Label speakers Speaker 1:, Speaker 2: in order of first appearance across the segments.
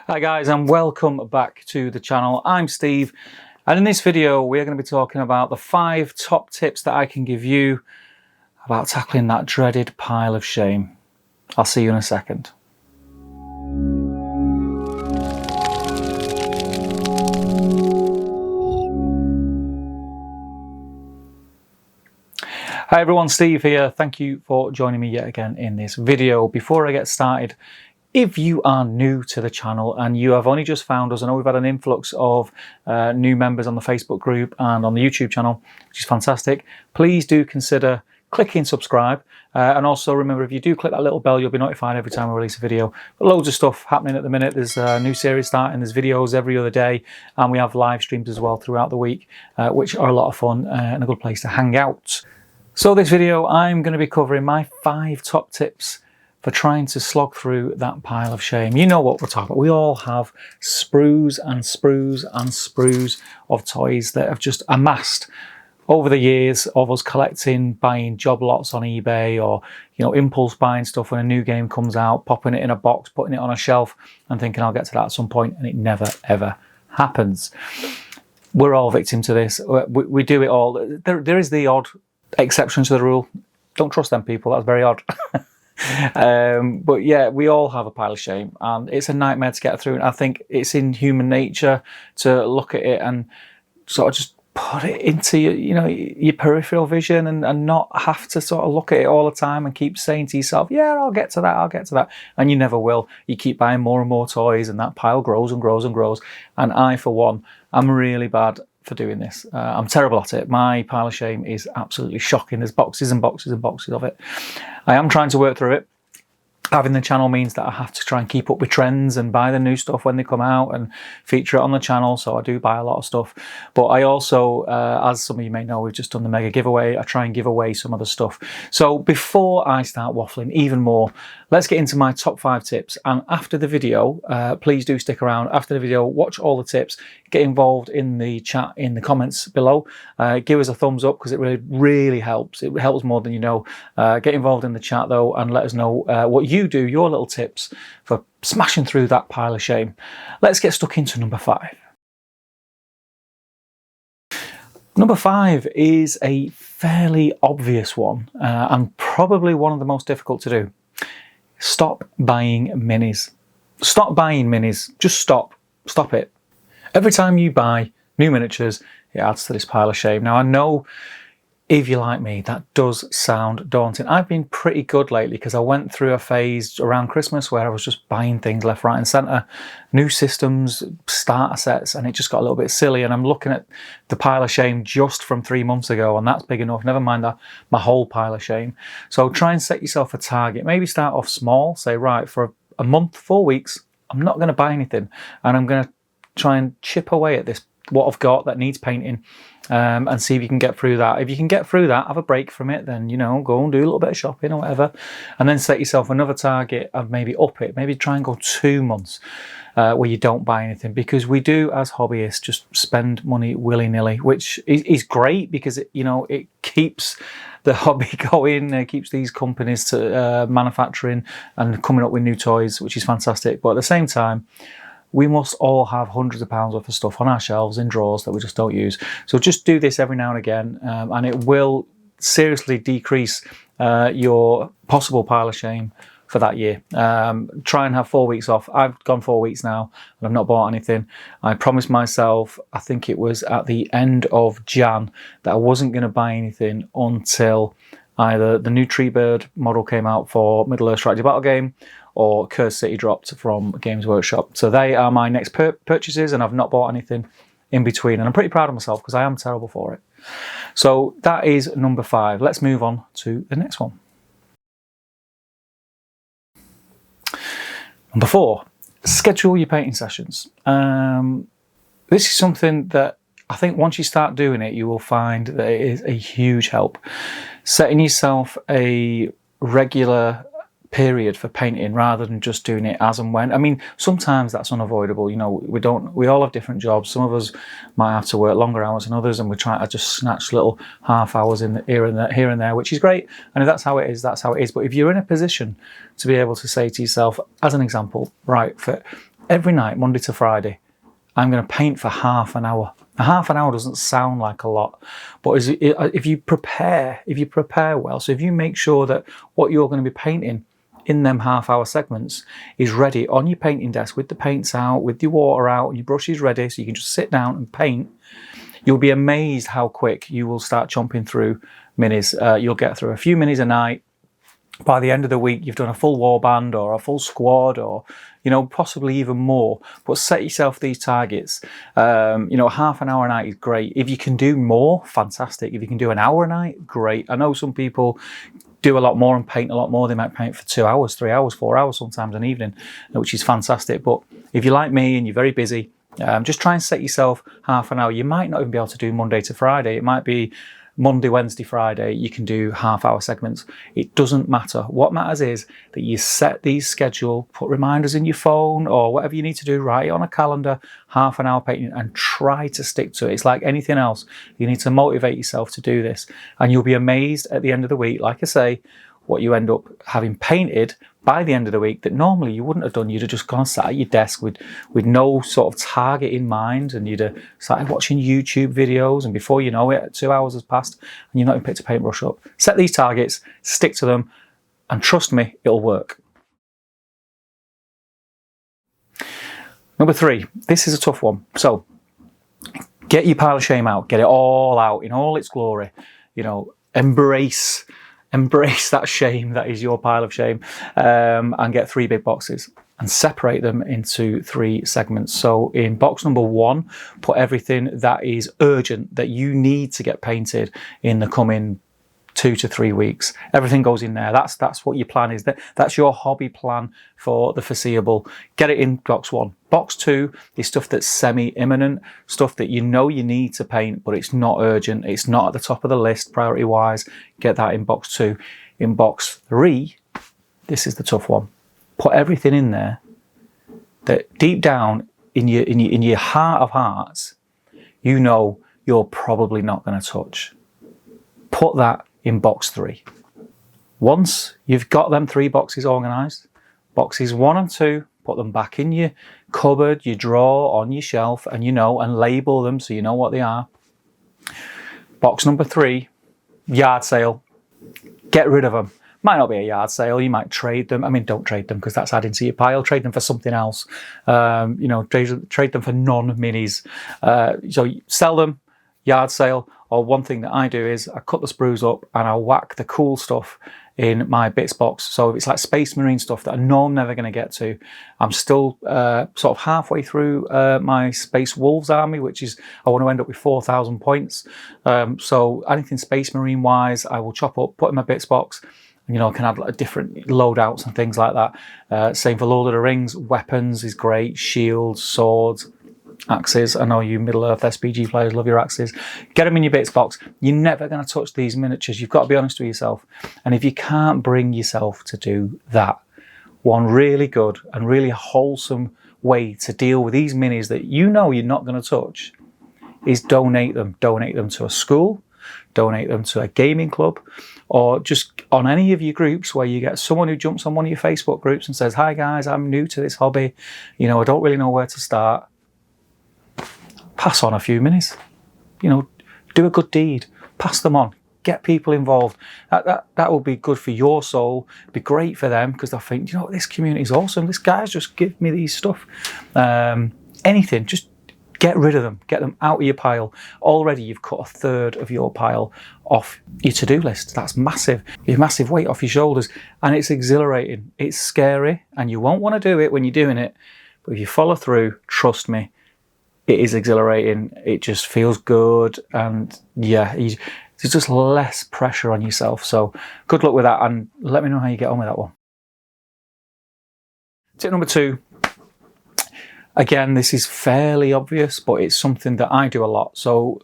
Speaker 1: Hi guys, and welcome back to the channel. I'm Steve, and in this video we're going to be talking about the 5 top tips that I can give you about tackling that dreaded pile of shame. I'll see you in a second. Hi everyone, Steve here. Thank you for joining me yet again in this video. Before I get started, if you are new to the channel and you have only just found us, I know we've had an influx of new members on the Facebook group and on the YouTube channel, which is fantastic. Please do consider clicking subscribe. And also remember, if you do click that little bell, you'll be notified every time I release a video. But loads of stuff happening at the minute. There's a new series starting, there's videos every other day, and we have live streams as well throughout the week, which are a lot of fun and a good place to hang out. So this video, I'm going to be covering my 5 top tips for trying to slog through that pile of shame. You know what we're talking about. We all have sprues and sprues and sprues of toys that have just amassed over the years of us collecting, buying job lots on eBay, or impulse buying stuff when a new game comes out, popping it in a box, putting it on a shelf and thinking I'll get to that at some point, and it never ever happens. We're all victim to this. We do it all. There is the odd exception to the rule. Don't trust them people, that's very odd. But yeah, we all have a pile of shame, and it's a nightmare to get through. And I think it's in human nature to look at it and sort of just put it into your peripheral vision and not have to sort of look at it all the time and keep saying to yourself, yeah, I'll get to that, I'll get to that. And you never will. You keep buying more and more toys, and that pile grows and grows and grows. And I, for one, I'm really bad for doing this. I'm terrible at it. My pile of shame is absolutely shocking. There's boxes and boxes and boxes of it. I am trying to work through it. Having the channel means that I have to try and keep up with trends and buy the new stuff when they come out and feature it on the channel, so I do buy a lot of stuff. But I also, as some of you may know, we've just done the mega giveaway. I try and give away some other stuff. So before I start waffling even more, let's get into my top 5 tips. And after the video, please do stick around. After the video, watch all the tips, get involved in the chat, in the comments below. Give us a thumbs up, because it really helps. It helps more than you know. Get involved in the chat though, and let us know what you do, your little tips for smashing through that pile of shame. Let's get stuck into number 5. Number 5 is a fairly obvious one, and probably one of the most difficult to do. Stop buying minis. Stop buying minis. Just stop. Stop it. Every time you buy new miniatures, it adds to this pile of shame. Now, I know if you're like me, that does sound daunting. I've been pretty good lately, because I went through a phase around Christmas where I was just buying things left, right and centre, new systems, starter sets, and it just got a little bit silly. And I'm looking at the pile of shame just from 3 months ago, and that's big enough. Never mind my whole pile of shame. So try and set yourself a target. Maybe start off small. Say, right, for a month, 4 weeks, I'm not going to buy anything, and I'm going to try and chip away at this, what I've got that needs painting, and see if you can get through that. If you can get through that, have a break from it, then go and do a little bit of shopping or whatever, and then set yourself another target of maybe up it. Maybe try and go 2 months where you don't buy anything, because we do, as hobbyists, just spend money willy-nilly, which is great, because it keeps the hobby going. It keeps these companies to manufacturing and coming up with new toys, which is fantastic. But at the same time, we must all have hundreds of pounds worth of stuff on our shelves in drawers that we just don't use. So just do this every now and again, and it will seriously decrease your possible pile of shame for that year. Try and have 4 weeks off. I've gone 4 weeks now and I've not bought anything. I promised myself, I think it was at the end of Jan, that I wasn't going to buy anything until either the new Treebird model came out for Middle-earth Strategy Battle game, or Cursed City dropped from Games Workshop. So they are my next purchases, and I've not bought anything in between. And I'm pretty proud of myself, because I am terrible for it. So that is number 5. Let's move on to the next one. Number 4, schedule your painting sessions. This is something that I think once you start doing it, you will find that it is a huge help. Setting yourself a regular period for painting rather than just doing it as and when. I mean, sometimes that's unavoidable. We all have different jobs. Some of us might have to work longer hours than others, and we try to just snatch little half hours in here and there, which is great. And if that's how it is, that's how it is. But if you're in a position to be able to say to yourself, as an example, right, for every night, Monday to Friday, I'm going to paint for half an hour. Now, half an hour doesn't sound like a lot, but if you prepare well, so if you make sure that what you're going to be painting in them half-hour segments is ready on your painting desk with the paints out, with your water out, and your brushes ready, so you can just sit down and paint, you'll be amazed how quick you will start chomping through minis. You'll get through a few minis a night. By the end of the week, you've done a full warband or a full squad, or, you know, possibly even more. But set yourself these targets. You know, half an hour a night is great. If you can do more, fantastic. If you can do an hour a night, great. I know some people do a lot more and paint a lot more. They might paint for 2 hours, 3 hours, 4 hours, sometimes an evening, which is fantastic. But if you're like me and you're very busy, just try and set yourself half an hour. You might not even be able to do Monday to Friday. It might be Monday, Wednesday, Friday, you can do half-hour segments. It doesn't matter. What matters is that you set these schedule, put reminders in your phone or whatever you need to do, write it on a calendar, half an hour painting, and try to stick to it. It's like anything else. You need to motivate yourself to do this, and you'll be amazed at the end of the week, like I say, what you end up having painted by the end of the week that normally you wouldn't have done. You'd have just gone sat at your desk with no sort of target in mind, and you'd have started watching YouTube videos, and before you know it, 2 hours has passed and you've not even picked a paintbrush up. Set these targets, stick to them, and trust me, it'll work. Number 3, this is a tough one. So get your pile of shame out, get it all out in all its glory. You know, embrace that shame that is your pile of shame, and get 3 big boxes and separate them into 3 segments. So in box number 1, put everything that is urgent, that you need to get painted in the coming 2 to 3 weeks. Everything goes in there. That's what your plan is. That's your hobby plan for the foreseeable. Get it in box 1. Box 2 is stuff that's semi-imminent, stuff that you know you need to paint, but it's not urgent. It's not at the top of the list priority-wise. Get that in box 2. In box 3, this is the tough one. Put everything in there that deep down in your heart of hearts, you know you're probably not going to touch. Put that in box 3. Once you've got them 3 boxes organised, boxes 1 and 2, put them back in your cupboard, your drawer, on your shelf, and and label them so you know what they are. Box number 3, yard sale. Get rid of them. Might not be a yard sale, you might trade them. I mean, don't trade them because that's adding to your pile. Trade them for something else. Trade them for non-minis. So sell them, yard sale. Or one thing that I do is I cut the sprues up and I whack the cool stuff in my bits box. So if it's like Space Marine stuff that I know I'm never going to get to, I'm still sort of halfway through my Space Wolves army, which is, I want to end up with 4,000 points. So anything Space Marine wise, I will chop up, put in my bits box. I can add like different loadouts and things like that. Same for Lord of the Rings. Weapons is great. Shields, swords, axes. I know you Middle Earth SPG players love your axes. Get them in your bits box. You're never going to touch these miniatures. You've got to be honest with yourself. And if you can't bring yourself to do that, one really good and really wholesome way to deal with these minis that you're not going to touch is donate them. Donate them to a school, donate them to a gaming club, or just on any of your groups where you get someone who jumps on one of your Facebook groups and says, "Hi guys, I'm new to this hobby. I don't really know where to start." Pass on a few minis. Do a good deed. Pass them on. Get people involved. That will be good for your soul. Be great for them because they'll think, this community is awesome. This guy's just give me these stuff. Anything, just get rid of them. Get them out of your pile. Already you've cut a third of your pile off your to-do list. That's massive. Your massive weight off your shoulders. And it's exhilarating. It's scary. And you won't want to do it when you're doing it. But if you follow through, trust me, it is exhilarating. It just feels good. And yeah, there's just less pressure on yourself. So good luck with that. And let me know how you get on with that one. Tip number 2. Again, this is fairly obvious, but it's something that I do a lot. So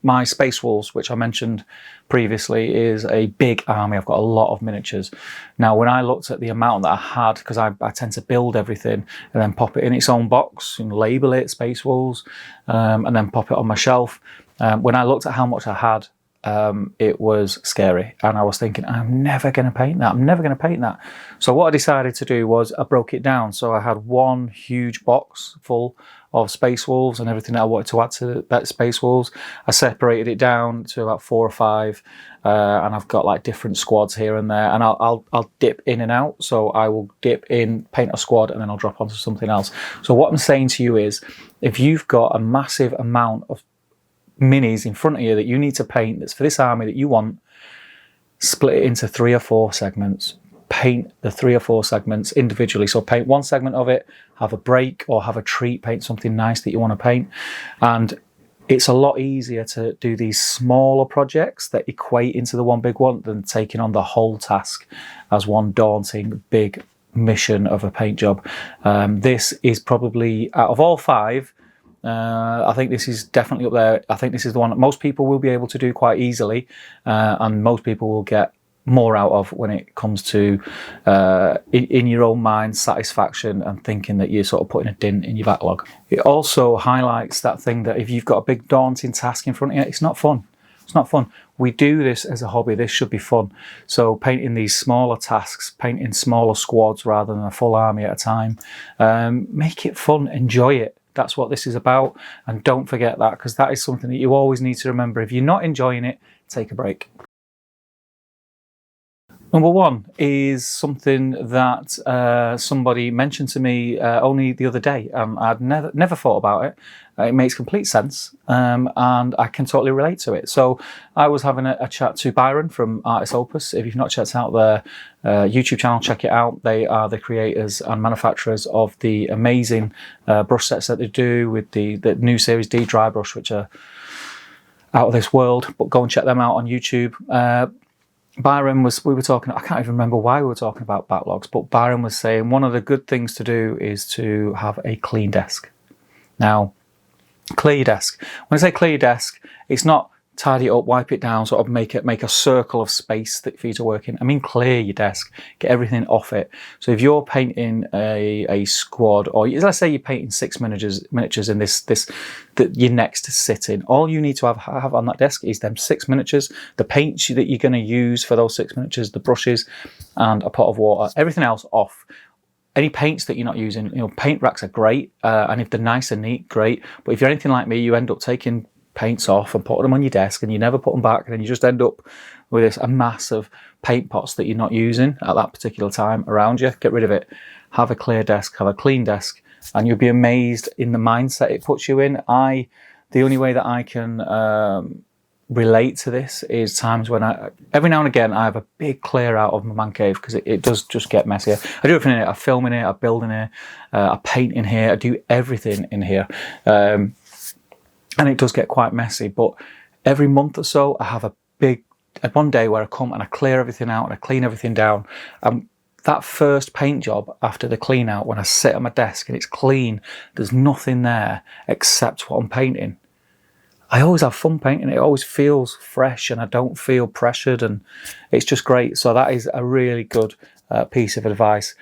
Speaker 1: my Space Wolves, which I mentioned previously, is a big army. I've got a lot of miniatures. Now, when I looked at the amount that I had, because I tend to build everything and then pop it in its own box and label it Space Wolves, and then pop it on my shelf. When I looked at how much I had, it was scary, and I was thinking, I'm never going to paint that. I'm never going to paint that. So what I decided to do was I broke it down. So I had one huge box full of Space Wolves and everything that I wanted to add to that Space Wolves. I separated it down to about 4 or 5, and I've got like different squads here and there, and I'll dip in and out. So I will dip in, paint a squad, and then I'll drop onto something else. So what I'm saying to you is, if you've got a massive amount of minis in front of you that you need to paint, that's for this army that you want, split it into 3 or 4 segments. Paint the 3 or 4 segments individually. So paint one segment of it, have a break or have a treat, paint something nice that you want to paint. And it's a lot easier to do these smaller projects that equate into the one big one than taking on the whole task as one daunting big mission of a paint job. This is probably, out of all 5, I think this is definitely up there. I think this is the one that most people will be able to do quite easily, and most people will get more out of when it comes to in your own mind satisfaction and thinking that you're sort of putting a dint in your backlog. It also highlights that thing that if you've got a big daunting task in front of you, it's not fun. It's not fun. We do this as a hobby. This should be fun. So painting these smaller tasks, painting smaller squads rather than a full army at a time, make it fun, enjoy it. That's what this is about. And don't forget that, because that is something that you always need to remember. If you're not enjoying it, take a break. Number 1 is something that somebody mentioned to me only the other day. I'd never thought about it. It makes complete sense, and I can totally relate to it. So I was having a chat to Byron from Artist Opus. If you've not checked out their YouTube channel, check it out. They are the creators and manufacturers of the amazing brush sets that they do with the new Series D dry brush, which are out of this world. But go and check them out on YouTube. Byron we were talking, I can't even remember why we were talking about backlogs, but Byron was saying one of the good things to do is to have a clean desk. Now, clear your desk. When I say clear your desk, it's not tidy it up, wipe it down, sort of make a circle of space for you to work in. I mean, clear your desk, get everything off it. So if you're painting a squad, or let's say you're painting 6 miniatures in this that you're next to sitting, all you need to have on that desk is them 6 miniatures, the paints that you're going to use for those 6 miniatures, the brushes, and a pot of water. Everything else off. Any paints that you're not using, paint racks are great, and if they're nice and neat, great. But if you're anything like me, you end up taking paints off and putting them on your desk, and you never put them back, and then you just end up with a mass of paint pots that you're not using at that particular time around you. Get rid of it. Have a clear desk, have a clean desk, and you'll be amazed in the mindset it puts you in. The only way that I can relate to this is times when every now and again I have a big clear out of my man cave, because it does just get messier. I do everything in here. I film in here, I build in here, I paint in here, I do everything in here. And it does get quite messy, but every month or so I have one day where I come and I clear everything out and I clean everything down. That first paint job after the clean out, when I sit at my desk and it's clean, there's nothing there except what I'm painting. I always have fun painting. It always feels fresh and I don't feel pressured, and it's just great. So that is a really good piece of advice.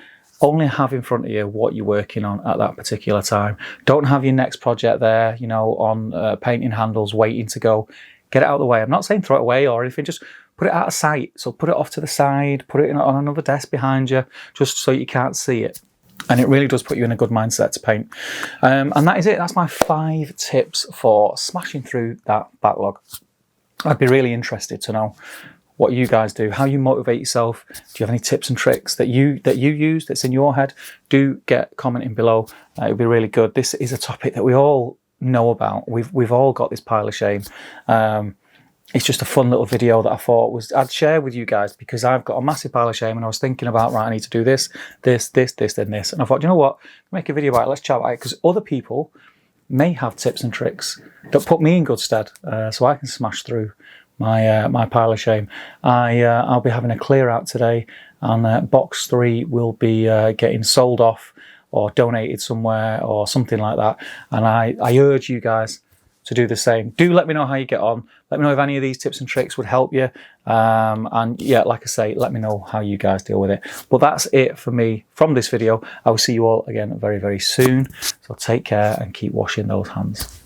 Speaker 1: Only have in front of you what you're working on at that particular time. Don't have your next project there, on painting handles waiting to go. Get it out of the way. I'm not saying throw it away or anything, just put it out of sight. So put it off to the side, put it on another desk behind you, just so you can't see it. And it really does put you in a good mindset to paint. And that is it. That's my 5 tips for smashing through that backlog. I'd be really interested to know what you guys do, how you motivate yourself. Do you have any tips and tricks that you use that's in your head? Do get commenting below. It would be really good. This is a topic that we all know about. We've all got this pile of shame. It's just a fun little video that I thought I'd share with you guys, because I've got a massive pile of shame, and I was thinking about, right, I need to do this, and this. And I thought, you know what, make a video about it, let's chat about it, because other people may have tips and tricks that put me in good stead, so I can smash through my pile of shame. I'll be having a clear out today, and box 3 will be getting sold off or donated somewhere or something like that. And I urge you guys to do the same. Do let me know how you get on. Let me know if any of these tips and tricks would help you. And yeah, like I say, let me know how you guys deal with it. But that's it for me from this video. I will see you all again very, very soon. So take care and keep washing those hands.